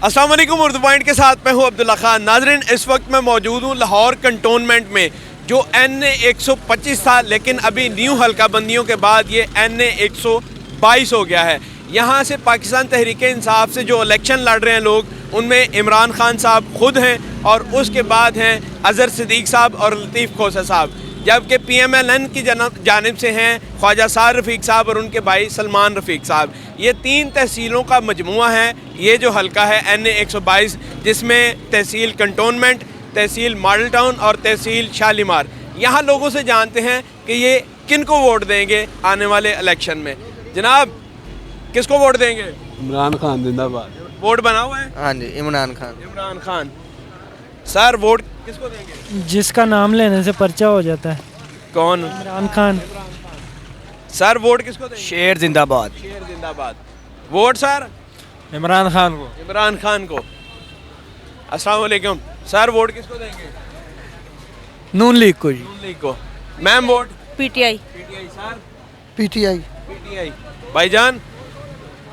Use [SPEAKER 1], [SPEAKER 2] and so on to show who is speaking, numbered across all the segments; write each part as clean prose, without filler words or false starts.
[SPEAKER 1] अस्सलाम वालेकुम। उर्दू पॉइंट के साथ मैं हूँ अब्दुल्ला खान। नाजरीन, इस वक्त मैं मौजूद हूँ लाहौर कंटोनमेंट में, जो NA 125 था, लेकिन अभी न्यू हल्का बंदियों के बाद ये NA 122 हो गया है। यहाँ से पाकिस्तान तहरीक इंसाफ से जो इलेक्शन लड़ रहे हैं लोग, उनमें इमरान खान साहब खुद हैं और उसके बाद हैं अज़हर सिद्दीक़ साहब और लतीफ़ खोसा साहब, जबकि PMLN की जानिब से हैं ख्वाजा सार रफ़ीक साहब और उनके भाई सलमान रफ़ीक साहब। ये 3 तहसीलों का मजमुआ है ये जो हल्का है NA 122, जिसमें तहसील कंटोनमेंट, तहसील मॉडल टाउन और तहसील शालीमार। यहाँ लोगों से जानते हैं कि ये किन को वोट देंगे आने वाले इलेक्शन में। जनाब, किसको वोट देंगे?
[SPEAKER 2] इमरान खान जिंदाबाद।
[SPEAKER 1] वोट बना हुआ है?
[SPEAKER 3] हाँ जी, इमरान खान।
[SPEAKER 1] इमरान खान। सर, वोट किसको देंगे?
[SPEAKER 4] जिसका नाम लेने से पर्चा हो जाता है।
[SPEAKER 1] कौन?
[SPEAKER 4] इमरान खान।
[SPEAKER 1] सर, वोट किसको देंगे?
[SPEAKER 3] शेर जिंदाबाद।
[SPEAKER 1] शेर जिंदाबाद। Vote sir?
[SPEAKER 4] इमरान खान को।
[SPEAKER 1] इमरान खान को। अस्सलाम वालेकुम। सर, वोट किसको देंगे?
[SPEAKER 4] नून लीग को जी।
[SPEAKER 1] नून लीग को। Ma'am, vote?
[SPEAKER 5] PTI।
[SPEAKER 1] PTI। Sir?
[SPEAKER 3] PTI।
[SPEAKER 1] PTI। भाईजान,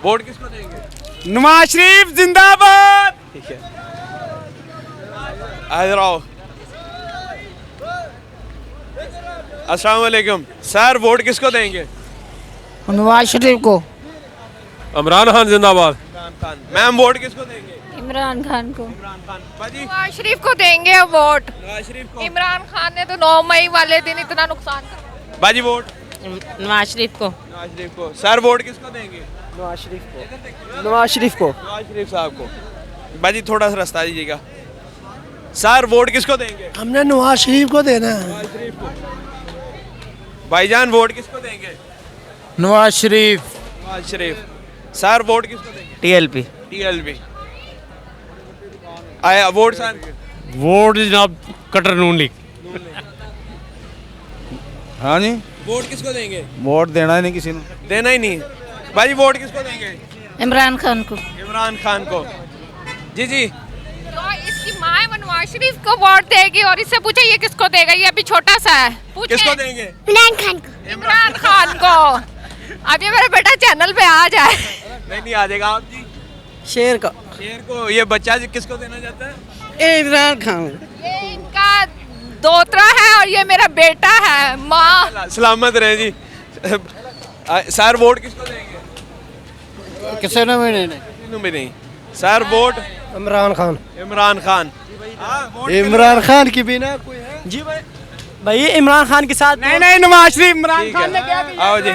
[SPEAKER 1] वोट किसको देंगे?
[SPEAKER 4] नवाज शरीफ जिंदाबाद।
[SPEAKER 1] ठीक है, इधर आओ। अस्सलाम वालेकुम। सर, वोट किसको देंगे?
[SPEAKER 5] नवाज शरीफ को।
[SPEAKER 2] इमरान खान जिंदाबाद।
[SPEAKER 1] इमरान खान। मैम, वोट किसको देंगे?
[SPEAKER 5] इमरान खान को।
[SPEAKER 1] इमरान खान। बाजी?
[SPEAKER 6] नवाज शरीफ को देंगे वोट।
[SPEAKER 1] नवाज शरीफ को।
[SPEAKER 6] इमरान खान ने तो 9 मई वाले दिन इतना नुकसान कर।
[SPEAKER 1] बाजी, वोट?
[SPEAKER 5] नवाज शरीफ को।
[SPEAKER 1] नवाज शरीफ को। सर, वोट किसको देंगे?
[SPEAKER 3] नवाज शरीफ को। नवाज शरीफ को।
[SPEAKER 1] नवाज शरीफ साहब को। बाजी, थोड़ा सा रास्ता दीजिएगा। सर, वोट किसको देंगे?
[SPEAKER 3] हमने नवाज शरीफ को देना है।
[SPEAKER 1] नवाज शरीफ को। भाईजान, वोट किसको देंगे?
[SPEAKER 4] नवाज शरीफ।
[SPEAKER 1] नवाज शरीफ। सर, वोट किसको देंगे?
[SPEAKER 3] TLP।
[SPEAKER 1] TLP। आया वोट सर?
[SPEAKER 2] वोट जनाब कटर नून लीग।
[SPEAKER 3] हाँ जी,
[SPEAKER 1] वोट किसको देंगे?
[SPEAKER 3] वोट देना ही नहीं किसी ने।
[SPEAKER 1] देना ही नहीं। भाई, वोट किसको देंगे?
[SPEAKER 5] इमरान खान को।
[SPEAKER 1] इमरान खान को। जी जी।
[SPEAKER 6] तो इसकी माँ है वो नवाज शरीफ को वोट देगी और इससे पूछे ये किसको देगा, ये अभी छोटा सा है। पूछे
[SPEAKER 1] किसको देंगे?
[SPEAKER 5] इमरान खान को।
[SPEAKER 6] इमरान खान को। अब ये मेरा बेटा चैनल पे आ जाए।
[SPEAKER 1] नहीं नहीं, आ जाएगा। आप जी?
[SPEAKER 3] शेर का।
[SPEAKER 1] शेर को। ये बच्चा जी किसको देना चाहता है?
[SPEAKER 3] इमरान खान।
[SPEAKER 6] ये इनका दोतरा है और ये मेरा बेटा है। माँ
[SPEAKER 1] सलामत रहे जी। सर, वोट किसको देंगे?
[SPEAKER 3] किसी ने भी नहीं।
[SPEAKER 1] किसी भी नहीं। Sir, vote?
[SPEAKER 3] Imran Khan.
[SPEAKER 1] Imran Khan. Vote
[SPEAKER 3] Imran Khan की बिना कोई है जी भाई?
[SPEAKER 4] भाई इमरान खान के साथ
[SPEAKER 3] नहीं नहीं, नवाज शरीफ। इमरान
[SPEAKER 1] ठीक है, आओ जी।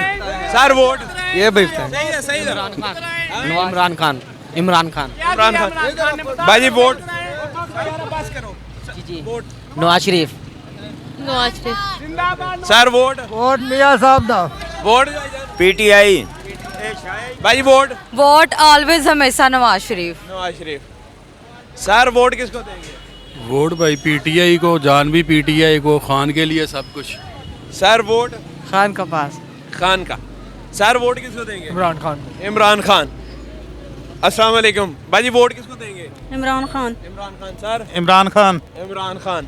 [SPEAKER 1] Sir, vote?
[SPEAKER 3] ये भाई
[SPEAKER 1] सही है, सही है।
[SPEAKER 3] इमरान खान। इमरान खान।
[SPEAKER 1] इमरान खान। भाई, vote? Vote?
[SPEAKER 3] Nawaz Sharif.
[SPEAKER 5] Nawaz Sharif.
[SPEAKER 1] Sir, vote?
[SPEAKER 3] Vote मियां साहब दा।
[SPEAKER 1] वोट?
[SPEAKER 3] PTI।
[SPEAKER 1] भाई, वोट?
[SPEAKER 5] वोट ऑलवेज हमेशा नवाज शरीफ।
[SPEAKER 1] नवाज शरीफ। सर, वोट किसको देंगे?
[SPEAKER 2] वोट भाई PTI को, जान भी PTI को, खान के लिए सब कुछ।
[SPEAKER 1] Sir, vote?
[SPEAKER 4] खान का पास।
[SPEAKER 1] खान का। सर, वोट किसको देंगे?
[SPEAKER 4] इमरान खान को।
[SPEAKER 1] इमरान खान। अस्सलाम वालेकुम। भाई, वोट किसको देंगे?
[SPEAKER 5] इमरान खान।
[SPEAKER 1] इमरान खान। सर?
[SPEAKER 3] इमरान खान।
[SPEAKER 1] इमरान खान।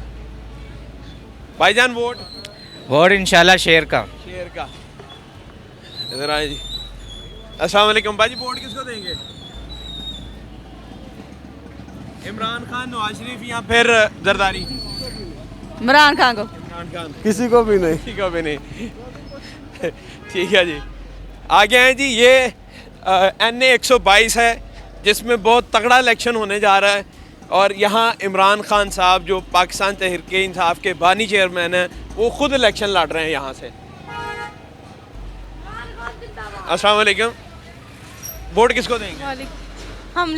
[SPEAKER 1] भाईजान, वोट?
[SPEAKER 3] वोट इंशाल्लाह शेर का।
[SPEAKER 1] शेर का। इधर आए जी। अस्सलाम वालेकुम। भाई, वोट किसको देंगे? इमरान खान, नवाज शरीफ या फिर जरदारी?
[SPEAKER 5] इमरान खान को।
[SPEAKER 1] इमरान खान।
[SPEAKER 3] किसी को भी नहीं।
[SPEAKER 1] किसी को भी नहीं। ठीक है जी। आगे हैं जी। ये NA 122 है, जिसमें बहुत तगड़ा इलेक्शन होने जा रहा है और यहाँ इमरान खान साहब, जो पाकिस्तान तहरीक इंसाफ के बानी चेयरमैन हैं, वो खुद इलेक्शन लड़ रहे हैं यहाँ से। अस्सलाम वालेकुम। वोट किसको देंगे?
[SPEAKER 5] हम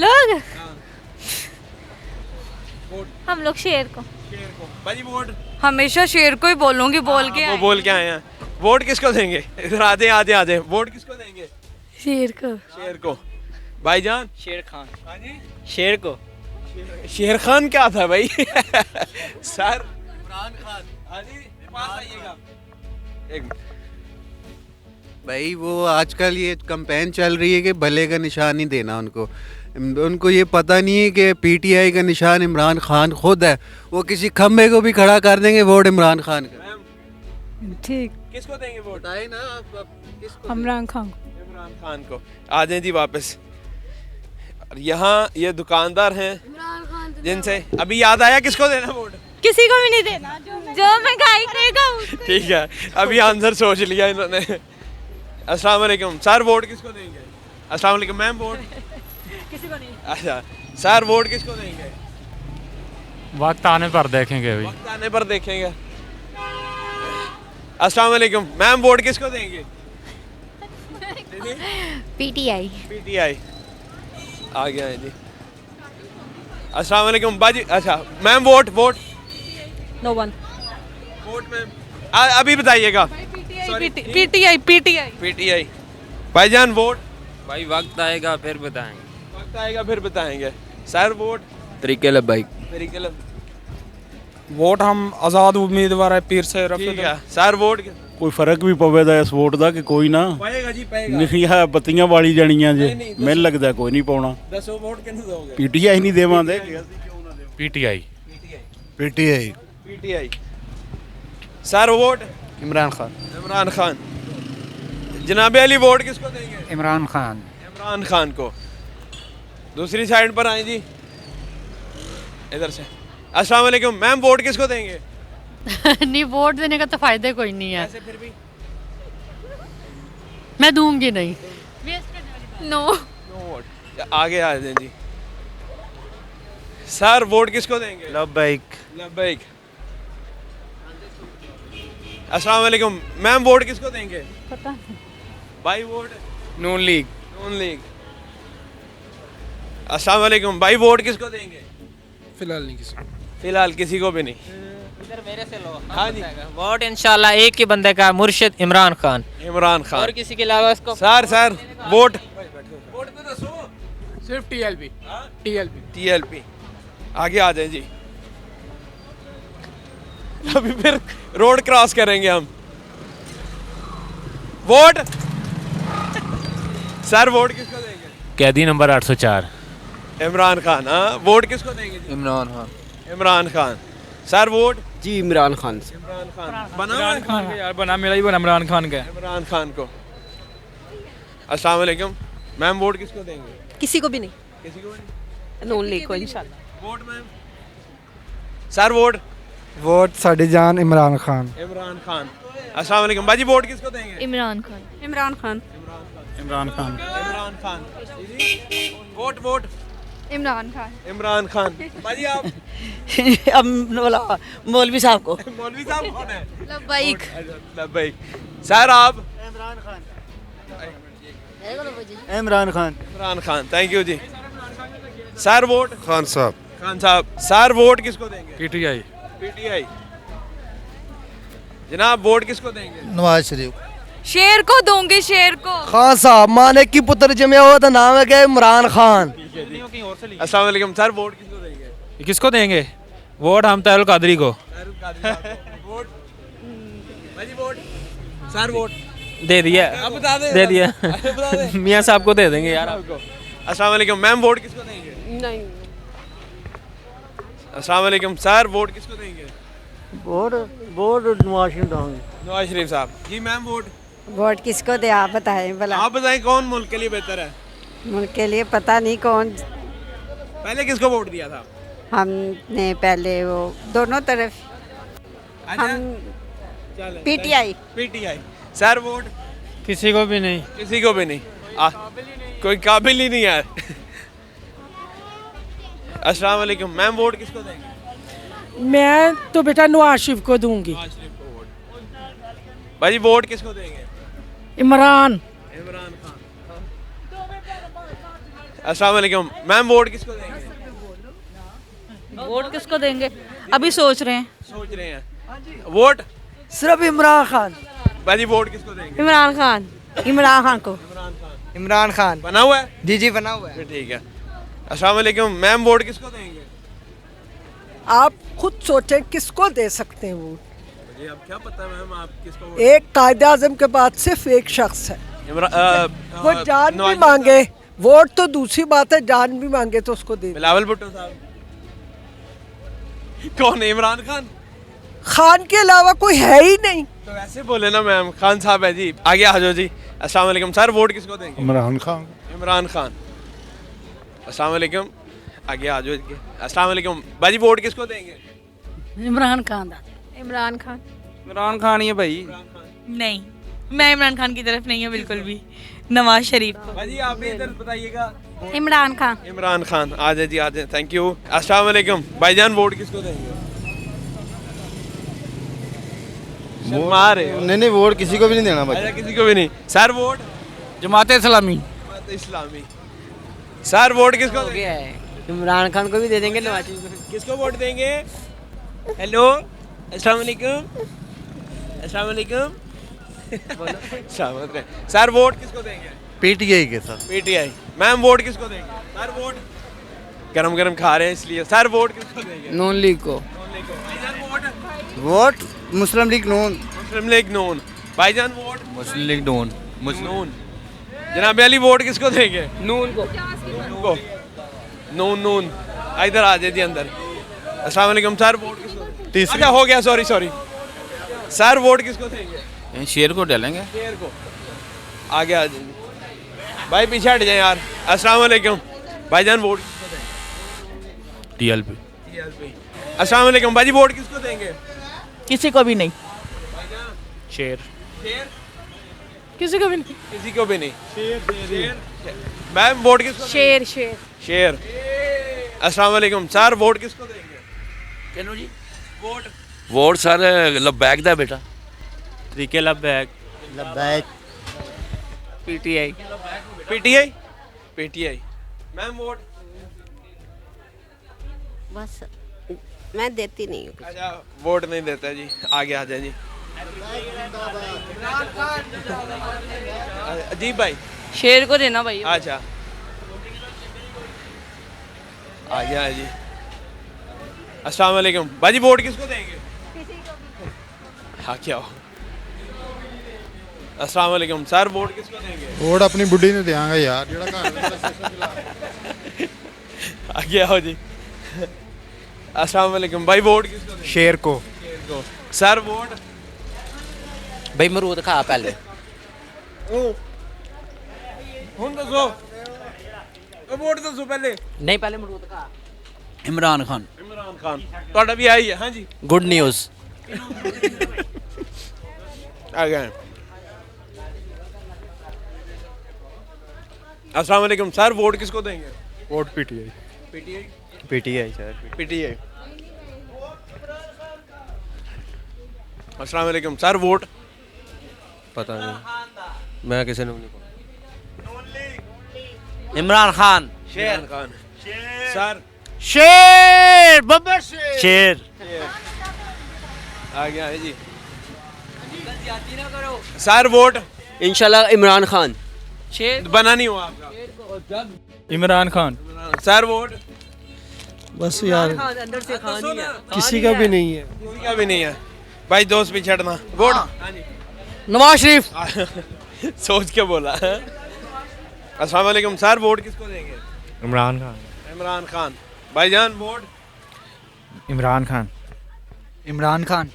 [SPEAKER 5] लोग शेर को।
[SPEAKER 1] शेर को। भाजी, वोट?
[SPEAKER 5] हमेशा शेर को ही बोलूंगी, बोल के
[SPEAKER 1] वो बोल के आए हैं। वोट किसको देंगे? इधर आते आते आते। वोट किसको देंगे?
[SPEAKER 5] शेर को।
[SPEAKER 1] शेर को। भाईजान?
[SPEAKER 3] शेर खान।
[SPEAKER 1] हाँ जी?
[SPEAKER 3] शेर को।
[SPEAKER 1] शेर खान क्या था भाई? सर? इमरान खान। हाँ जी, पास आइएगा। एक मिनट।
[SPEAKER 7] भाई, वो आजकल ये कैंपेन चल रही है कि भले का निशान ही देना उनको ये पता नहीं है कि PTI का निशान इमरान खान खुद है। वो किसी खम्बे को भी खड़ा कर देंगे वोट इमरान खान का।
[SPEAKER 5] ठीक।
[SPEAKER 1] किसको देंगे वोट?
[SPEAKER 7] बताए ना आप किसको?
[SPEAKER 5] इमरान खान को।
[SPEAKER 1] इमरान खान को। आ जाए जी वापस। और यहाँ ये दुकानदार हैं जिनसे अभी याद आया किसको देना वोट?
[SPEAKER 5] किसी को भी नहीं देना जो महंगाई करेगा उसको।
[SPEAKER 1] ठीक है, अभी आंसर सोच लिया इन्होंने। अस्सलाम वालेकुम सर, वोट किसको देंगे? अस्सलाम वालेकुम मैम, वोट
[SPEAKER 4] किसी को नहीं।
[SPEAKER 1] अच्छा सर, वोट किसको देंगे?
[SPEAKER 2] वक्त आने पर देखेंगे अभी।
[SPEAKER 1] वक्त आने पर देखेंगे। अस्सलाम वालेकुम मैम, वोट किसको देंगे?
[SPEAKER 5] पीटीआई।
[SPEAKER 1] पीटीआई आ गया है जी। अस्सलाम वालेकुम बाजी। अच्छा ma'am, vote vote
[SPEAKER 4] no one.
[SPEAKER 1] Vote ma'am अभी बताइएगा।
[SPEAKER 4] PTI PTI.
[SPEAKER 1] पीटीआई। भाईजान वोट?
[SPEAKER 3] भाई वक्त आएगा फिर बताएंगे।
[SPEAKER 1] वक्त आएगा फिर बताएंगे। Sir vote?
[SPEAKER 3] तरीके लबाइक।
[SPEAKER 1] तरीके लग।
[SPEAKER 4] वोट हम आज़ाद उम्मीदवार है पीर से
[SPEAKER 1] ठीक है सर, वोट
[SPEAKER 2] ਕੋਈ ਫਰਕ ਵੀ ਪਵੇਦਾ ਇਸ ਵੋਟ ਦਾ ਕਿ ਕੋਈ ਨਾ
[SPEAKER 1] ਪਾਏਗਾ ਜੀ, ਪਾਏਗਾ।
[SPEAKER 2] ਨਹੀਂ ਹੈ ਬੱਤੀਆਂ ਵਾਲੀ ਜਾਣੀਆਂ ਜੇ
[SPEAKER 1] ਨਹੀਂ,
[SPEAKER 2] ਮੈਨੂੰ ਲੱਗਦਾ ਕੋਈ ਨਹੀਂ ਪਾਉਣਾ।
[SPEAKER 1] ਦੱਸੋ ਵੋਟ ਕਿਹਨੂੰ ਦੋਗੇ?
[SPEAKER 2] ਪੀਟੀਆਈ ਨਹੀਂ ਦੇਵਾਂਗੇ।
[SPEAKER 8] PTI.
[SPEAKER 7] PTI.
[SPEAKER 1] PTI. Sir vote?
[SPEAKER 3] Imran Khan.
[SPEAKER 1] Imran Khan. जनाब अली वोट किसको देंगे?
[SPEAKER 3] इमरान खान।
[SPEAKER 1] इमरान खान को। दूसरी साइड पर आए जी, इधर से। अस्सलाम वालेकुम मैम, वोट किसको देंगे?
[SPEAKER 9] नहीं, वोट देने का तो फायदा कोई नहीं है।
[SPEAKER 1] ऐसे फिर भी
[SPEAKER 9] मैं दूंगी नहीं।
[SPEAKER 5] नो।
[SPEAKER 1] No vote. आगे आ जाए जी। सर वोट किसको देंगे?
[SPEAKER 3] लबाइक।
[SPEAKER 1] लब्बैक। अस्सलाम वालेकुम मैम, वोट किसको देंगे?
[SPEAKER 5] पता
[SPEAKER 1] भाई वोट?
[SPEAKER 3] नून लीग।
[SPEAKER 1] नून लीग। अस्सलाम वालेकुम भाई, वोट किसको देंगे?
[SPEAKER 4] फिलहाल नहीं किसी।
[SPEAKER 1] फिलहाल किसी को भी नहीं।
[SPEAKER 3] इधर मेरे से लो।
[SPEAKER 1] हाँ जी।
[SPEAKER 3] वोट इंशाल्लाह एक ही बंदे का, मुर्शिद इमरान खान।
[SPEAKER 1] इमरान
[SPEAKER 3] और
[SPEAKER 1] खान।
[SPEAKER 3] किसी के अलावा इसको
[SPEAKER 1] सर सर वोट? वोट तो दसो।
[SPEAKER 4] सिर्फ टीएलपी। टीएलपी।
[SPEAKER 1] टीएलपी। आगे आ जाए जी। अभी फिर रोड क्रॉस करेंगे हम। वोट? सर वोट किसको देंगे?
[SPEAKER 8] कैदी नंबर 804।
[SPEAKER 1] इमरान खान। हाँ, वोट किसको देंगे जी?
[SPEAKER 3] इमरान खान।
[SPEAKER 1] इमरान खान। Sir vote?
[SPEAKER 4] जी इमरान खान से।
[SPEAKER 1] इमरान खान बना हुआ है?
[SPEAKER 4] खान का यार बना, मेरा ही बना इमरान खान का।
[SPEAKER 1] इमरान खान को। अस्सलाम वालेकुम मैम, वोट किसको देंगे?
[SPEAKER 4] किसी को भी नहीं।
[SPEAKER 1] किसी को नहीं।
[SPEAKER 4] नून लीग को इंशाल्लाह।
[SPEAKER 1] Vote ma'am? Sir vote?
[SPEAKER 4] Vote sari जान इमरान खान।
[SPEAKER 1] इमरान खान। अस्सलाम वालेकुम बाजी, वोट किसको देंगे?
[SPEAKER 5] इमरान खान।
[SPEAKER 4] इमरान खान।
[SPEAKER 2] इमरान खान।
[SPEAKER 1] इमरान खान। Vote vote?
[SPEAKER 5] इमरान खान।
[SPEAKER 1] इमरान खान। बाजी आप?
[SPEAKER 4] अब मौलवी साहब को।
[SPEAKER 1] मौलवी साहब कौन है?
[SPEAKER 5] लब्बैक।
[SPEAKER 1] लब्बैक। सर आप?
[SPEAKER 3] Imran Khan.
[SPEAKER 1] Imran Khan. Thank you ji. Sir vote?
[SPEAKER 7] Khan sahab.
[SPEAKER 1] Khan साहब। सर वोट किसको देंगे?
[SPEAKER 2] पीटीआई।
[SPEAKER 1] पीटीआई। जनाब वोट किसको देंगे?
[SPEAKER 7] नवाज शरीफ।
[SPEAKER 5] शेर को दूंगी, शेर को।
[SPEAKER 4] खान साहब माने की पुत्र जमे हुआ तो नाम है क्या इमरान खान।
[SPEAKER 1] अस्सलाम वालेकुम सर, वोट किसको देंगे?
[SPEAKER 8] किसको देंगे वोट? हम तैरुल कादरी को।
[SPEAKER 1] वोट? बाजी वोट? Sir vote?
[SPEAKER 3] दे दिया।
[SPEAKER 1] अब बता दे।
[SPEAKER 3] दे दिया।
[SPEAKER 1] बता दे।
[SPEAKER 3] मियाँ साहब को दे देंगे यार।
[SPEAKER 1] आपको। अस्सलाम वालेकुम मैम, वोट किसको देंगे?
[SPEAKER 4] नहीं।
[SPEAKER 1] अस्सलाम वालेकुम सर, वोट किसको देंगे?
[SPEAKER 4] वोट वोट नवाज शरीफ दूंगी।
[SPEAKER 1] नवाज शरीफ साहब। जी मैम, वोट?
[SPEAKER 10] वोट किसको दे आप बताएं भला।
[SPEAKER 1] आप बताएं कौन मुल्क के लिए बेहतर है?
[SPEAKER 10] मुल्क के लिए पता नहीं कौन।
[SPEAKER 1] पहले किसको वोट दिया था?
[SPEAKER 10] हमने पहले वो दोनों तरफ हम पीटीआई।
[SPEAKER 1] पीटीआई। Sir vote?
[SPEAKER 3] किसी को भी नहीं।
[SPEAKER 1] किसी को भी नहीं। कोई काबिल ही नहीं है। अस्सलाम वालेकुम मैम, वोट किसको देंगे?
[SPEAKER 4] मैं तो बेटा नवाज शरीफ को दूंगी।
[SPEAKER 1] नवाज शरीफ को वोट। भाई वोट किसको देंगे?
[SPEAKER 4] इमरान।
[SPEAKER 1] इमरान खान। अस्सलाम वालेकुम मैम, वोट किसको देंगे?
[SPEAKER 9] वोट किसको देंगे अभी सोच रहे हैं।
[SPEAKER 1] सोच रहे हैं। वोट?
[SPEAKER 4] सिर्फ इमरान खान।
[SPEAKER 1] भाई वोट किसको देंगे?
[SPEAKER 10] इमरान खान। इमरान खान को।
[SPEAKER 1] इमरान खान।
[SPEAKER 4] इमरान खान।
[SPEAKER 1] बना हुआ है?
[SPEAKER 4] जी जी बना हुआ है।
[SPEAKER 1] फिर ठीक है। अस्सलाम वालेकुम मैम, वोट किसको देंगे?
[SPEAKER 4] आप खुद सोचें किसको दे सकते हैं वोट।
[SPEAKER 1] मुझे अब क्या पता मैम, आप किसको वोट?
[SPEAKER 4] एक कायदे आजम के बाद सिर्फ एक शख्स है, वो जान भी
[SPEAKER 1] नवाज
[SPEAKER 4] मांगे। वोट तो दूसरी बात है, जान भी मांगे तो उसको दे।
[SPEAKER 1] बिलावल भुट्टो साहब। कौन है? इमरान खान।
[SPEAKER 4] खान के अलावा कोई है ही नहीं।
[SPEAKER 1] तो वैसे बोले ना मैम, खान साहब है जी। आगे आ जाओ जी। अस्सलाम वालेकुम सर, वोट किसको देंगे?
[SPEAKER 2] इमरान खान।
[SPEAKER 1] इमरान खान। अस्सलाम वालेकुम, आगे आ जाओ। अस्सलाम वालेकुम बाजी, वोट किसको देंगे?
[SPEAKER 9] इमरान खान
[SPEAKER 6] इमरान खान।
[SPEAKER 8] इमरान खान ही है भाई।
[SPEAKER 9] नहीं, मैं इमरान खान की तरफ नहीं हूँ बिल्कुल भी। नवाज शरीफ।
[SPEAKER 1] बाजी आप भी इधर बताइएगा।
[SPEAKER 10] इमरान खान।
[SPEAKER 1] इमरान खान, आ जाए जी, आ जाए, थैंक यू। अस्सलाम वालेकुम भाईजान, वोट किसको देंगे? शर्मा रहे हो।
[SPEAKER 7] नहीं वोट किसी को भी नहीं देना
[SPEAKER 1] अच्छा, किसी को भी नहीं। Sir vote
[SPEAKER 8] Jamaat Islami.
[SPEAKER 1] इस्लामी। सर वोट किसको देंगे?
[SPEAKER 3] इमरान खान को भी दे देंगे, नवाज शरीफ को।
[SPEAKER 1] किसको वोट देंगे? हेलो, अस्सलाम वालेकुम, अस्सलाम वालेकुम। सर वोट किसको देंगे?
[SPEAKER 7] पीटीआई के साथ।
[SPEAKER 1] पीटीआई। मैम वोट किसको देंगे? सर वोट गरम गरम खा रहे हैं इसलिए। सर वोट किसको देंगे?
[SPEAKER 3] नून लीग को।
[SPEAKER 1] भाईजान
[SPEAKER 7] वोट मुस्लिम लीग नून।
[SPEAKER 1] मुस्लिम लीग नून। भाईजान वोट
[SPEAKER 2] मुस्लिम लीग नून।
[SPEAKER 1] नून। जनाब अली वोट किसको देंगे?
[SPEAKER 3] नून को।
[SPEAKER 1] नून नून। इधर आ जाए जी अंदर। अस्सलाम वालेकुम सर, वोट किसको देंगे? अच्छा हो गया, सॉरी सॉरी। सर वोट किसको देंगे?
[SPEAKER 2] शेर को डालेंगे।
[SPEAKER 1] शेर को। आगे आ जाए भाई, पीछे हट जाए यार। अस्सलाम वालेकुम भाईजान, वोट किसको देंगे?
[SPEAKER 2] टीएलपी।
[SPEAKER 1] अस्सलाम वालेकुम भाजी, वोट किसको देंगे?
[SPEAKER 9] किसी को भी नहीं।
[SPEAKER 8] शेर।
[SPEAKER 1] शेर।
[SPEAKER 9] किसी को भी नहीं।
[SPEAKER 1] किसी को भी नहीं। शेर। मैम वोट किसको?
[SPEAKER 10] शेर शेर।
[SPEAKER 1] शेर। अस्सलाम वालेकुम सर, वोट किसको देंगे?
[SPEAKER 2] कहनो जी
[SPEAKER 1] वोट
[SPEAKER 2] वोट सर लबैक दा बेटा।
[SPEAKER 8] तरीके Labbaik.
[SPEAKER 3] PTI.
[SPEAKER 1] PTI. PTI. Ma'am vote?
[SPEAKER 10] बस मैं देती नहीं हूँ।
[SPEAKER 1] अच्छा, वोट नहीं देता जी। आगे आ जाए जी। अजीब भाई।
[SPEAKER 9] शेर को देना भाई।
[SPEAKER 1] अच्छा, आ गया है जी। अस्सलाम वालेकुम बाजी, वोट किसको देंगे? हाँ क्या हो? अस्सलाम वालेकुम सर, वोट किसको देंगे?
[SPEAKER 7] वोट अपनी बुढ़ी ने देंगे यार,
[SPEAKER 1] आ गया हो जी। अस्सलाम वालेकुम भाई, वोट किसको देंगे?
[SPEAKER 7] शेर को।
[SPEAKER 1] शेर को। Sir vote?
[SPEAKER 3] भाई मरूद खा पहले।
[SPEAKER 1] ਹੁਣ ਦੱਸੋ, ਵੋਟ ਦੱਸੋ ਪਹਿਲੇ।
[SPEAKER 3] नहीं, पहले मरूद खा।
[SPEAKER 2] इमरान खान।
[SPEAKER 1] ਇਮਰਾਨ ਖਾਨ ਤੁਹਾਡਾ ਵੀ ਆਈ ਹੈ? ਹਾਂਜੀ
[SPEAKER 3] गुड न्यूज़।
[SPEAKER 1] आ गए। अस्सलाम वालेकुम सर, वोट किसको देंगे?
[SPEAKER 7] Vote PTI.
[SPEAKER 1] PTI.
[SPEAKER 7] PTI sir.
[SPEAKER 1] PTI. अस्सलाम वालेकुम सर, वोट?
[SPEAKER 7] पता नहीं, मैं किसी ने नहीं।
[SPEAKER 3] इमरान खान।
[SPEAKER 1] शेर खान। सर?
[SPEAKER 3] शेर बब्बर शेर।
[SPEAKER 1] आ गया है जी। Sir vote?
[SPEAKER 3] इंशाल्लाह इमरान खान। शेर
[SPEAKER 1] बना नहीं हुआ आपका।
[SPEAKER 8] इमरान खान।
[SPEAKER 1] Sir vote?
[SPEAKER 4] बस यार,
[SPEAKER 3] अंदर से खान ही है।
[SPEAKER 4] किसी का भी नहीं है।
[SPEAKER 1] किसी का भी नहीं है भाई, दोस्त भी छड़ना। वोट? हाँ जी।
[SPEAKER 3] नवाज शरीफ।
[SPEAKER 1] सोच के बोला। अस्सलाम वालेकुम सर, वोट किसको देंगे?
[SPEAKER 8] इमरान खान।
[SPEAKER 1] इमरान खान। भाईजान वोट?
[SPEAKER 8] इमरान खान।
[SPEAKER 3] इमरान खान।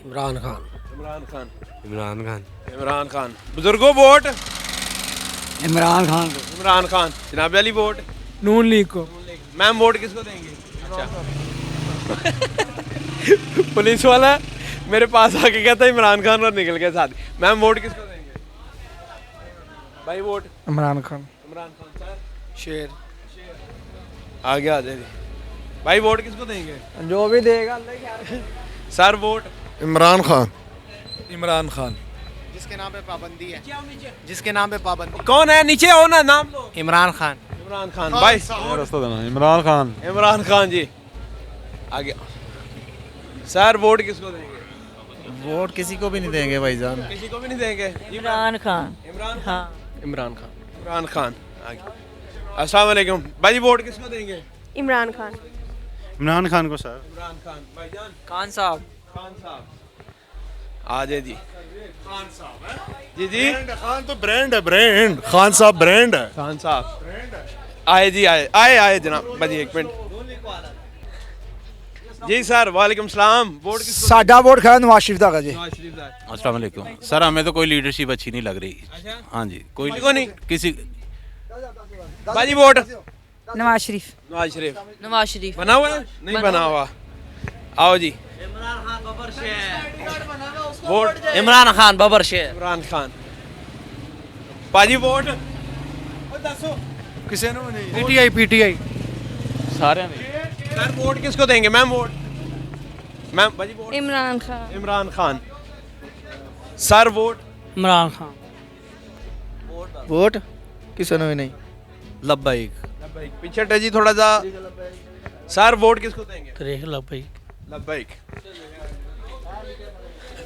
[SPEAKER 1] इमरान खान। इमरान खान।
[SPEAKER 7] इमरान खान।
[SPEAKER 1] इमरान खान। बुजुर्गों वोट?
[SPEAKER 3] इमरान खान।
[SPEAKER 1] इमरान खान। जनाब अली वोट?
[SPEAKER 4] नून लीग को।
[SPEAKER 1] मैम वोट किसको देंगे? अच्छा। पुलिस वाला मेरे पास आके कहता है इमरान खान और निकल गया साथ। मैम वोट किसको देंगे? भाई वोट?
[SPEAKER 4] इमरान खान।
[SPEAKER 1] इमरान खान सर? शेर। आगे आ जाए भाई, वोट किसको देंगे?
[SPEAKER 4] जो भी देगा।
[SPEAKER 1] Sir vote?
[SPEAKER 7] इमरान खान।
[SPEAKER 2] इमरान खान।
[SPEAKER 7] जिसके नाम पे पाबंदी है। जिसके नाम पे पाबंदी।
[SPEAKER 1] कौन है? नीचे हो ना, नाम लो।
[SPEAKER 3] इमरान खान।
[SPEAKER 1] इमरान खान भाई।
[SPEAKER 7] इमरान खान।
[SPEAKER 1] इमरान खान जी। आगे सर, वोट किसको देंगे?
[SPEAKER 7] वोट किसी को भी नहीं देंगे भाईजान।
[SPEAKER 1] किसी को भी नहीं देंगे।
[SPEAKER 9] इमरान खान।
[SPEAKER 1] इमरान
[SPEAKER 9] हाँ।
[SPEAKER 7] इमरान खान।
[SPEAKER 1] इमरान खान। आगे। अस्सलाम वालेकुम भाई, वोट किसको देंगे?
[SPEAKER 10] इमरान खान।
[SPEAKER 7] इमरान खान को सर।
[SPEAKER 1] इमरान खान। भाईजान?
[SPEAKER 3] खान साहब।
[SPEAKER 1] खान साहब। आ जाए जी। खान साहब जी जी।
[SPEAKER 7] खान तो ब्रांड है, ब्रांड। खान साहब ब्रांड है।
[SPEAKER 1] खान साहब आए जी, आए आए आए जनाब। भाजी एक मिनट जी। सर वालेकुम सलाम, वोट किसको?
[SPEAKER 4] साडा वोट खा नवाज शरीफ दा जी।
[SPEAKER 1] नवाज शरीफ दा।
[SPEAKER 2] अस्सलाम वालेकुम सर, हमें तो कोई लीडरशिप अच्छी नहीं लग रही।
[SPEAKER 1] अच्छा,
[SPEAKER 2] हाँ जी, कोई
[SPEAKER 1] किसी को नहीं?
[SPEAKER 2] किसी
[SPEAKER 1] भाजी वोट?
[SPEAKER 9] नवाज शरीफ
[SPEAKER 1] नवाज शरीफ
[SPEAKER 9] नवाज शरीफ
[SPEAKER 1] बना हुआ है नहीं बना हुआ आओ जी वोट
[SPEAKER 3] इमरान खान बबर शेर
[SPEAKER 1] इमरान खान पाजी वोट दसो
[SPEAKER 2] किसी ने नहीं पीटीआई पीटीआई
[SPEAKER 8] सारे ने
[SPEAKER 1] सर वोट किसको देंगे मैम वोट मैम पाजी vote
[SPEAKER 10] Imran Khan
[SPEAKER 1] Imran Khan sir vote
[SPEAKER 3] Imran Khan
[SPEAKER 8] vote किसी ने नहीं
[SPEAKER 2] लब्बाइक
[SPEAKER 1] पीछे हटे जी थोड़ा सा सर वोट किसको देंगे
[SPEAKER 3] तरीक लब्बैक
[SPEAKER 1] लब्बैक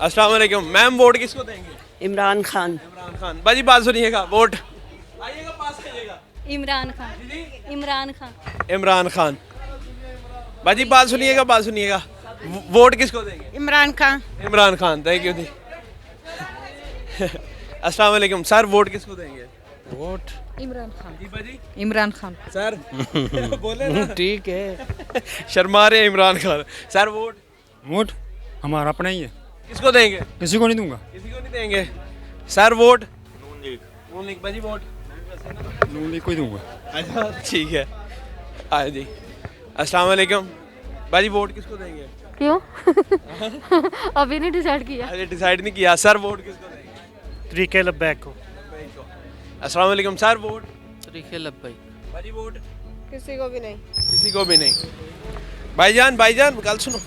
[SPEAKER 1] अस्सलाम वालेकुम मैम वोट किसको देंगे
[SPEAKER 4] इमरान खान
[SPEAKER 1] इमरान खान बाजी बात सुनिएगा वोट आइएगा पास आइएगा
[SPEAKER 5] इमरान खान इमरान खान
[SPEAKER 1] इमरान खान बाजी बात सुनिएगा वोट किसको देंगे
[SPEAKER 4] इमरान खान
[SPEAKER 1] इमरान खान थैंक यू जी अस्सलाम वालेकुम सर वोट किसको देंगे
[SPEAKER 2] वोट
[SPEAKER 5] इमरान खान
[SPEAKER 1] जी बाजी
[SPEAKER 9] इमरान खान
[SPEAKER 1] सर बोले ना
[SPEAKER 2] ठीक है
[SPEAKER 1] शर्मा रहे Imran Khan sir vote
[SPEAKER 2] vote हमारा अपना ही है
[SPEAKER 1] किसको देंगे
[SPEAKER 2] किसी को नहीं दूंगा
[SPEAKER 1] किसी को नहीं देंगे सर वोट नून लीग बाजी वोट
[SPEAKER 2] नून लीग को ही दूंगा
[SPEAKER 1] अच्छा ठीक है आए जी अस्सलाम वालेकुम बाजी वोट किसको देंगे
[SPEAKER 5] क्यों अभी नहीं डिसाइड किया
[SPEAKER 1] अरे डिसाइड नहीं किया सर वोट किसको देंगे
[SPEAKER 8] तरीके लब्बैक को
[SPEAKER 1] अस्सलाम वालेकुम सर वोट
[SPEAKER 3] तरीक लब्बैक
[SPEAKER 1] बाजी वोट
[SPEAKER 10] किसी को भी नहीं
[SPEAKER 1] किसी को भी नहीं भाईजान कल सुनो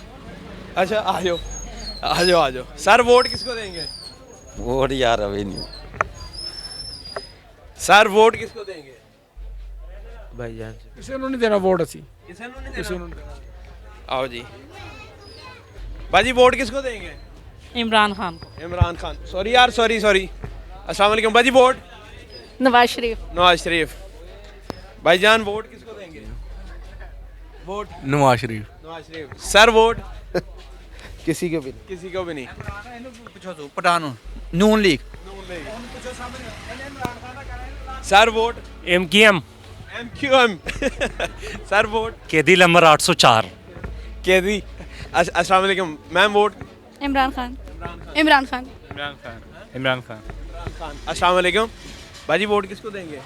[SPEAKER 1] अच्छा आ जाओ सर वोट किसको देंगे
[SPEAKER 2] वोट यार अभी नहीं
[SPEAKER 1] सर वोट किसको देंगे
[SPEAKER 8] भाईजान
[SPEAKER 2] किसी ने नहीं देना वोट असी
[SPEAKER 1] आओ जी बाजी वोट किसको देंगे
[SPEAKER 9] इमरान खान को
[SPEAKER 1] इमरान खान सॉरी अस्सलाम वालेकुम बाजी वोट
[SPEAKER 5] नवाज शरीफ
[SPEAKER 1] नवाज शरीफ भाईजान वोट किसको देंगे vote
[SPEAKER 2] Nawaz Sharif
[SPEAKER 1] sir vote
[SPEAKER 8] किसी को भी
[SPEAKER 1] किसी को भी नहीं
[SPEAKER 8] पठान Noon league
[SPEAKER 1] sir vote
[SPEAKER 8] MQM
[SPEAKER 1] MQM sir vote
[SPEAKER 8] केदी नंबर 804
[SPEAKER 1] केदी अस्सलाम वालेकुम मैम वोट
[SPEAKER 5] इमरान खान
[SPEAKER 8] इमरान खान
[SPEAKER 1] अस्सलाम वालेकुम बाजी वोट किसको देंगे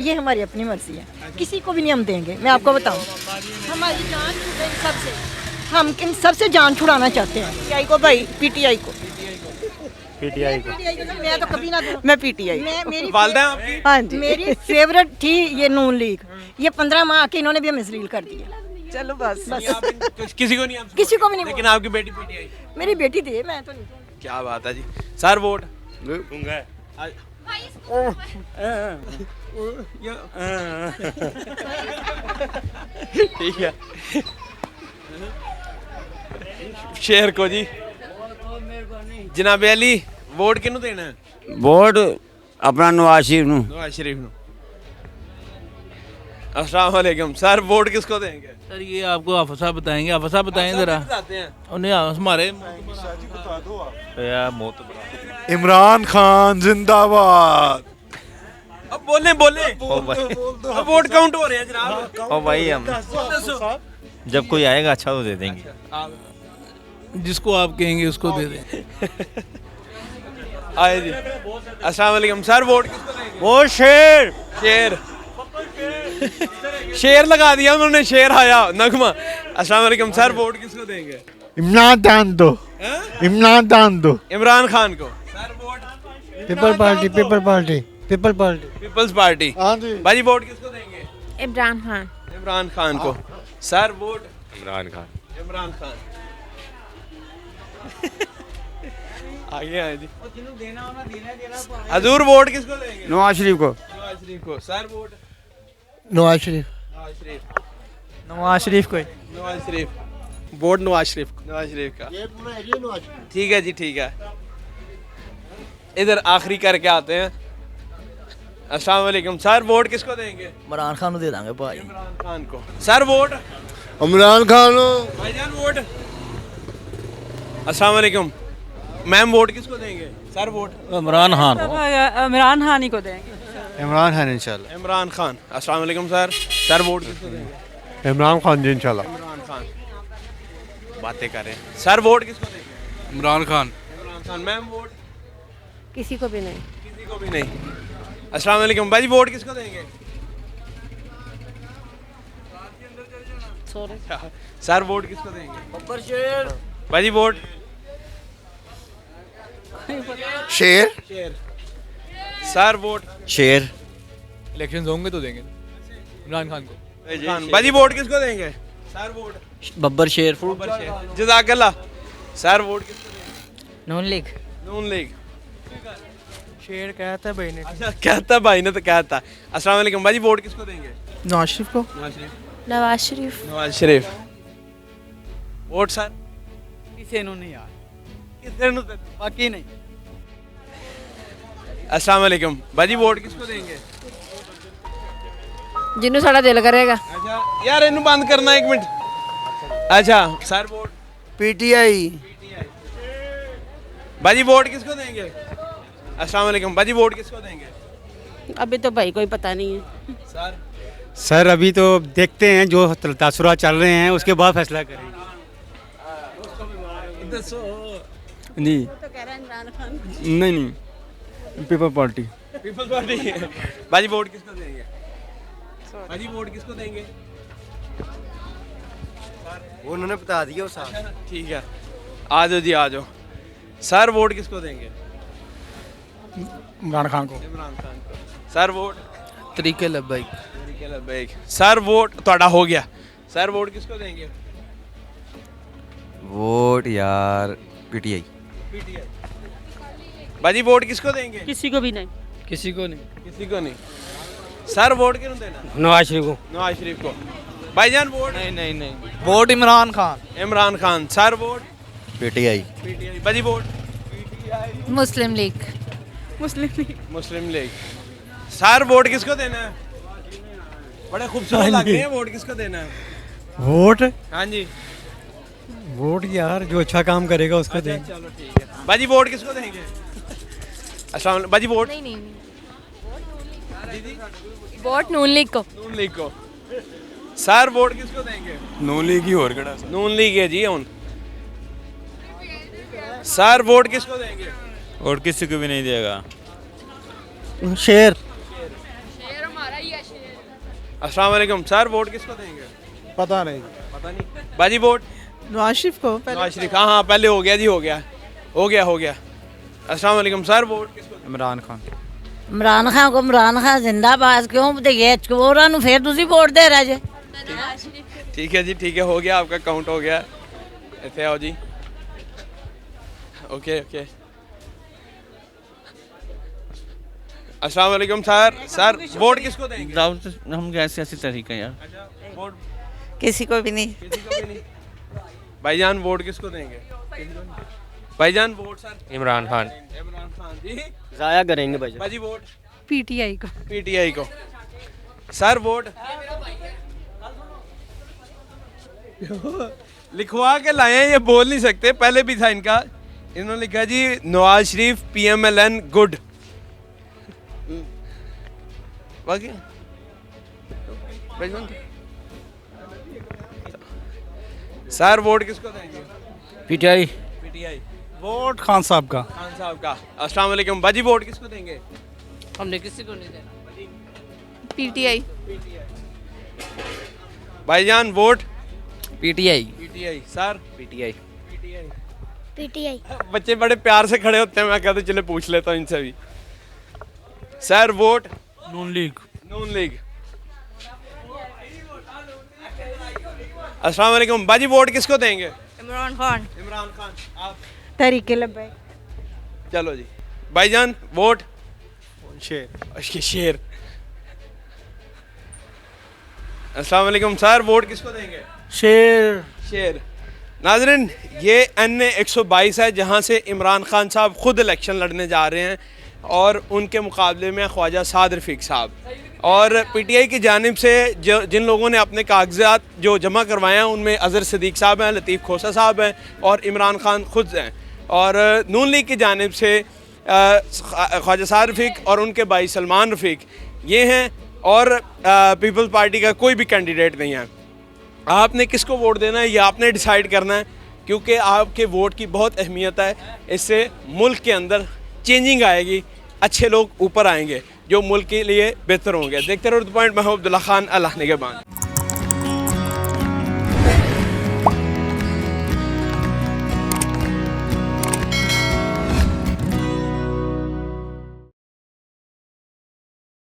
[SPEAKER 4] ये हमारी अपनी मर्जी है किसी को भी नहीं हम देंगे मैं आपको बताऊं हमारी जान छुड़े सबसे हम इन सबसे जान छुड़ाना चाहते हैं पीटीआई को भाई पीटीआई को
[SPEAKER 8] PTI को
[SPEAKER 4] मैं तो कभी ना दूं मैं पीटीआई मेरी
[SPEAKER 1] वालदा हैं आपकी
[SPEAKER 4] हाँ जी मेरी फेवरेट थी ये नून लीग ये 15 माह के इन्होंने भी हमें जलील कर दिया चलो बस
[SPEAKER 1] किसी को नहीं आप
[SPEAKER 4] किसी को भी नहीं
[SPEAKER 1] लेकिन आपकी बेटी पीटीआई
[SPEAKER 4] मेरी बेटी दे मैं तो नहीं
[SPEAKER 1] क्या बात है जी सर वोट
[SPEAKER 8] दूंगा
[SPEAKER 1] ठीक है शेर को जी जनाब अली वोट किनू देना है
[SPEAKER 11] वोट अपना नवाज शरीफ नू
[SPEAKER 1] नवाज शरीफ नू अस्सलाम वालेकुम सर वोट किसको देंगे
[SPEAKER 3] सर ये आपको अफसा बताएंगे अफसा बताएं जरा
[SPEAKER 1] बताते हैं
[SPEAKER 3] उन्हें हमारे
[SPEAKER 2] इमरान खान जिंदाबाद
[SPEAKER 1] अब बोले अब वोट काउंट हो रहे हैं जनाब
[SPEAKER 8] ओ भाई हम जब कोई आएगा अच्छा तो दे देंगे
[SPEAKER 3] जिसको आप कहेंगे उसको दे दें
[SPEAKER 1] आए जी अस्सलाम वालेकुम सर वोट किसको देंगे
[SPEAKER 8] वो
[SPEAKER 1] शेर लगा दिया उन्होंने शेर आया नगमा अस्सलाम वालेकुम सर वोट किसको देंगे
[SPEAKER 2] इमरान दो
[SPEAKER 1] इमरान खान को सर वोट पीपल्स पार्टी
[SPEAKER 2] हाँ जी
[SPEAKER 1] भाजी वोट किसको देंगे
[SPEAKER 10] इमरान खान
[SPEAKER 1] को सर वोट
[SPEAKER 2] इमरान खान
[SPEAKER 1] आगे आए जी हजूर वोट किसको देंगे
[SPEAKER 11] नवाज शरीफ को
[SPEAKER 1] सर वोट
[SPEAKER 8] नवाज शरीफ
[SPEAKER 1] वोट नवाज शरीफ का ठीक है जी ठीक है इधर आखिरी करके आते हैं अस्सलाम वालेकुम सर वोट किसको देंगे
[SPEAKER 3] इमरान खान को दे देंगे भाई
[SPEAKER 1] इमरान खान को सर वोट
[SPEAKER 2] इमरान खान
[SPEAKER 1] भाईजान वोट अस्सलाम वालेकुम मैम वोट किसको देंगे सर वोट
[SPEAKER 3] इमरान खान
[SPEAKER 9] इमरान खान ही को देंगे
[SPEAKER 2] इमरान खान इंशाल्लाह
[SPEAKER 1] इमरान खान अस्सलाम वालेकुम सर वोट किसको देंगे
[SPEAKER 2] इमरान खान जी इंशाल्लाह
[SPEAKER 1] इमरान खान बातें कर रहे हैं सर वोट किसको देंगे
[SPEAKER 2] इमरान खान
[SPEAKER 1] मैम वोट
[SPEAKER 10] किसी को भी नहीं
[SPEAKER 1] अस्सलाम वालेकुम भाई वोट किसको देंगे सर वोट किसको देंगे? भाजी वोट
[SPEAKER 7] शेर
[SPEAKER 1] सर वोट
[SPEAKER 8] शेर।
[SPEAKER 2] इलेक्शन होंगे तो देंगे इमरान खान को।
[SPEAKER 1] भाजी वोट किसको देंगे? सर वोट
[SPEAKER 3] बब्बर शेर
[SPEAKER 1] जज़ाकल्लाह। सर वोट किसको देंगे?
[SPEAKER 3] नून लीग।
[SPEAKER 1] नून लीग।
[SPEAKER 2] शेर कहता है भाई ने।
[SPEAKER 1] अच्छा कहता भाई ने तो कहता। अस्सलाम वालेकुम भाजी वोट किसको देंगे?
[SPEAKER 2] नवाज शरीफ को।
[SPEAKER 5] नवाज शरीफ।
[SPEAKER 1] नवाज शरीफ। वोट सर
[SPEAKER 2] किसी ने नहीं यार,
[SPEAKER 1] किसने नु दे?
[SPEAKER 2] बाकी नहीं।
[SPEAKER 1] अस्सलाम वालेकुम भाजी वोट किसको देंगे?
[SPEAKER 10] जिन्हों साड़ा दिल करेगा।
[SPEAKER 1] अच्छा यार इन्हू बंद करना एक मिनट। अच्छा सर वोट
[SPEAKER 7] पीटीआई।
[SPEAKER 1] भाजी वोट किसको देंगे? अस्सलाम वालेकुम भाजी वोट किसको देंगे?
[SPEAKER 10] अभी तो भाई कोई पता नहीं है।
[SPEAKER 1] सर
[SPEAKER 2] सर अभी तो देखते हैं जो तासुरात चल रहे हैं उसके बाद फैसला करेंगे।
[SPEAKER 11] नहीं
[SPEAKER 10] तो कह रहा है इमरान खान।
[SPEAKER 11] नहीं पीपल पार्टी।
[SPEAKER 1] पीपल्स पार्टी। भाजी वोट किसको देंगे? भाजी वोट किसको देंगे?
[SPEAKER 7] उन्होंने बता दिया साहब।
[SPEAKER 1] ठीक है आ जाओ जी आ जाओ। सर वोट किसको देंगे?
[SPEAKER 2] इमरान खान को।
[SPEAKER 1] इमरान खान को। सर वोट
[SPEAKER 2] तरीके लब्बैक।
[SPEAKER 1] तरीके लब्बैक। सर वोट ਤੁਹਾਡਾ हो गया। सर वोट किसको देंगे?
[SPEAKER 8] वोट यार पीटीआई।
[SPEAKER 1] भाजी वोट किसको देंगे?
[SPEAKER 10] किसी को भी नहीं।
[SPEAKER 2] किसी को नहीं।
[SPEAKER 1] किसी को नहीं। सर वोट किसको देना?
[SPEAKER 2] नवाज शरीफ को।
[SPEAKER 1] नवाज शरीफ को। भाईजान वोट?
[SPEAKER 2] नहीं vote Imran Khan.
[SPEAKER 1] Imran Khan. Sir vote
[SPEAKER 8] PTI.
[SPEAKER 1] PTI. भाजी वोट
[SPEAKER 5] मुस्लिम लीग।
[SPEAKER 1] मुस्लिम लीग। सर वोट किसको देना है? बड़े खूबसूरत लग रहे हैं। वोट किसको देना है?
[SPEAKER 2] वोट
[SPEAKER 1] हाँ जी
[SPEAKER 2] वोट यार जो अच्छा काम करेगा उसको
[SPEAKER 1] अच्छा,
[SPEAKER 2] देंगे।
[SPEAKER 1] चलो ठीक है। भाजी वोट किसको देंगे? अस्सलाम वालेकुम भाजी वोट
[SPEAKER 5] नहीं वोट नून लीग को।
[SPEAKER 1] नून लीग को। सर वोट किसको देंगे?
[SPEAKER 2] नून लीग ही और कड़ा।
[SPEAKER 1] नून लीग है जी हुन। सर वोट किसको देंगे?
[SPEAKER 8] वोट किसी को भी नहीं देगा।
[SPEAKER 2] शेर।
[SPEAKER 1] अस्सलाम वालेकुम। सर वोट किसको देंगे?
[SPEAKER 2] पता नहीं।
[SPEAKER 1] पता नहीं। बाजी वोट
[SPEAKER 2] नवाज शरीफ को।
[SPEAKER 1] नवाज शरीफ। हाँ हाँ पहले हो गया जी हो गया। अस्सलाम वालेकुम। सर वोट किसको?
[SPEAKER 2] इमरान खान।
[SPEAKER 4] इमरान खान को। इमरान खान जिंदाबाद क्यों देंगे? चकोरा नु फिर तुसी वोट दे रहे जे।
[SPEAKER 1] ठीक है जी ठीक है हो गया आपका काउंट हो गया। इतने आओ जी। Okay okay. अस्सलाम वालेकुम सर। सर वोट किसको देंगे?
[SPEAKER 8] हम कैसे ऐसी तरीका यार।
[SPEAKER 1] अच्छा वोट
[SPEAKER 4] किसी को भी नहीं।
[SPEAKER 1] किसी को भी नहीं। भाईजान वोट किसको देंगे? भाईजान वोट सर
[SPEAKER 3] इमरान खान।
[SPEAKER 1] इमरान खान जी।
[SPEAKER 2] जाया करेंगे भाई।
[SPEAKER 1] भाजी वोट
[SPEAKER 5] पीटीआई को।
[SPEAKER 1] पीटीआई को। सर वोट लिखवा के लाए हैं ये बोल नहीं सकते। पहले भी था इनका। इन्होंने लिखा जी नवाज शरीफ PMLN गुड। बाकी सर वोट किसको देंगे?
[SPEAKER 2] पीटीआई।
[SPEAKER 1] पीटीआई।
[SPEAKER 2] वोट खान साहब का।
[SPEAKER 1] खान साहब का। अस्सलाम वालेकुम बाजी वोट किसको देंगे?
[SPEAKER 3] हमने किसी को नहीं देना।
[SPEAKER 5] पीटीआई।
[SPEAKER 1] भाईजान vote
[SPEAKER 3] PTI.
[SPEAKER 1] PTI. Sir
[SPEAKER 3] PTI.
[SPEAKER 10] PTI.
[SPEAKER 1] बच्चे बड़े प्यार से खड़े होते हैं। मैं कहता चले पूछ लेता हूँ इनसे भी। सर वोट
[SPEAKER 2] नून लीग।
[SPEAKER 1] नून लीग। अस्सलाम वालेकुम बाजी वोट किसको देंगे?
[SPEAKER 9] इमरान खान।
[SPEAKER 1] इमरान खान। आप
[SPEAKER 4] तरीके लब्बैक।
[SPEAKER 1] चलो जी। भाईजान वोट
[SPEAKER 2] शेर।
[SPEAKER 1] शेर। अस्सलाम वालेकुम सर वोट किसको देंगे?
[SPEAKER 2] शेर।
[SPEAKER 1] शेर। नाज़रीन ये NA 122 है जहाँ से इमरान खान साहब ख़ुद इलेक्शन लड़ने जा रहे हैं और उनके मुकाबले में ख्वाजा साद रफ़ीक साहब। और PTI की जानिब से जिन लोगों ने अपने कागजात जो जमा करवाए हैं उनमें अज़हर सिद्दीक़ साहब हैं, लतीफ़ खोसा साहब हैं और इमरान खान ख़ुद हैं। और नून लीग की जानिब से ख्वाजा साद रफ़ीक और उनके भाई सलमान रफ़ीक ये हैं और पीपल्स पार्टी का कोई भी कैंडिडेट नहीं है। आपने किसको वोट देना है ये आपने डिसाइड करना है क्योंकि आपके वोट की बहुत अहमियत है। इससे मुल्क के अंदर चेंजिंग आएगी, अच्छे लोग ऊपर आएंगे जो मुल्क के लिए बेहतर होंगे। देखते रहो द पॉइंट। मैं हूं अब्दुल्ला खान। अल्लाह निगहबान।